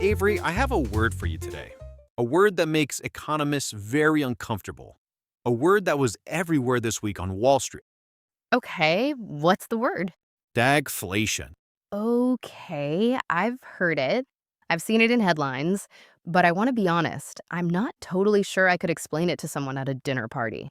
Avery, I have a word for you today. A word that makes economists very uncomfortable. A word that was everywhere this week on Wall Street. Okay, what's the word? Stagflation. Okay, I've heard it. I've seen it in headlines, but I want to be honest, I'm not totally sure I could explain it to someone at a dinner party.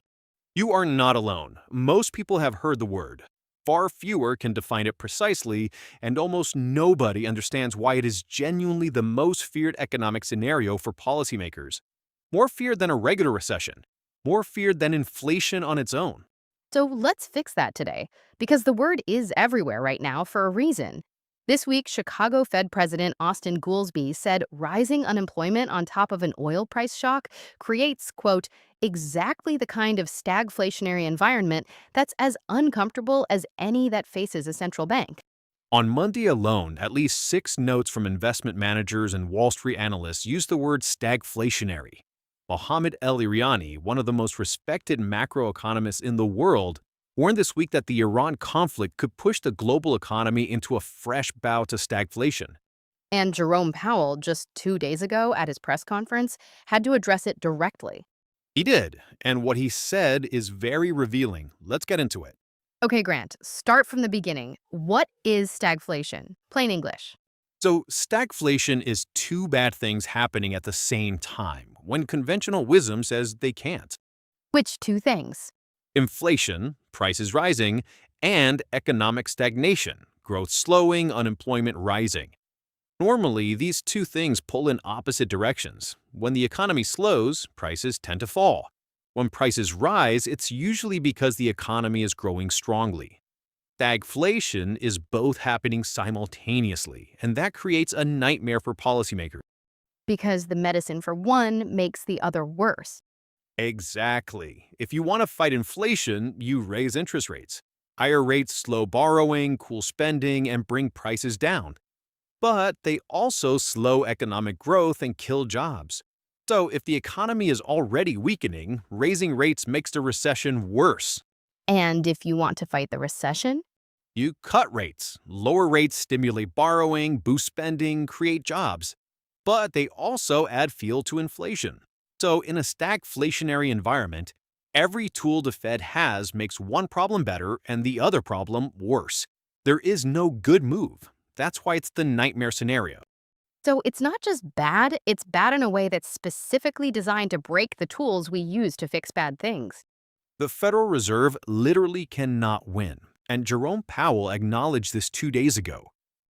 You are not alone. Most people have heard the word. Far fewer can define it precisely, and almost nobody understands why it is genuinely the most feared economic scenario for policymakers. More feared than a regular recession. More feared than inflation on its own. So let's fix that today, because the word is everywhere right now for a reason. This week, Chicago Fed President Austin Goolsbee said rising unemployment on top of an oil price shock creates, quote, exactly the kind of stagflationary environment that's as uncomfortable as any that faces a central bank. On Monday alone, at least 6 notes from investment managers and Wall Street analysts used the word stagflationary. Mohamed El-Eriani, one of the most respected macroeconomists in the world, warned this week that the Iran conflict could push the global economy into a fresh bout to stagflation. And Jerome Powell, just 2 days ago at his press conference, had to address it directly. He did, and what he said is very revealing. Let's get into it. Okay, Grant, start from the beginning. What is stagflation? Plain English. So, stagflation is two bad things happening at the same time, when conventional wisdom says they can't. Which two things? Inflation, prices rising, and economic stagnation, growth slowing, unemployment rising. Normally, these two things pull in opposite directions. When the economy slows, prices tend to fall. When prices rise, it's usually because the economy is growing strongly. Stagflation is both happening simultaneously, and that creates a nightmare for policymakers. Because the medicine for one makes the other worse. Exactly. If you want to fight inflation, you raise interest rates. Higher rates slow borrowing, cool spending, and bring prices down. But they also slow economic growth and kill jobs. So if the economy is already weakening, raising rates makes the recession worse. And if you want to fight the recession, You cut rates. Lower rates stimulate borrowing, boost spending, create jobs. But they also add fuel to inflation. So in a stagflationary environment, every tool the Fed has makes one problem better and the other problem worse. There is no good move. That's why it's the nightmare scenario. so it's not just bad, it's bad in a way that's specifically designed to break the tools we use to fix bad things. The Federal Reserve literally cannot win, and Jerome Powell acknowledged this 2 days ago.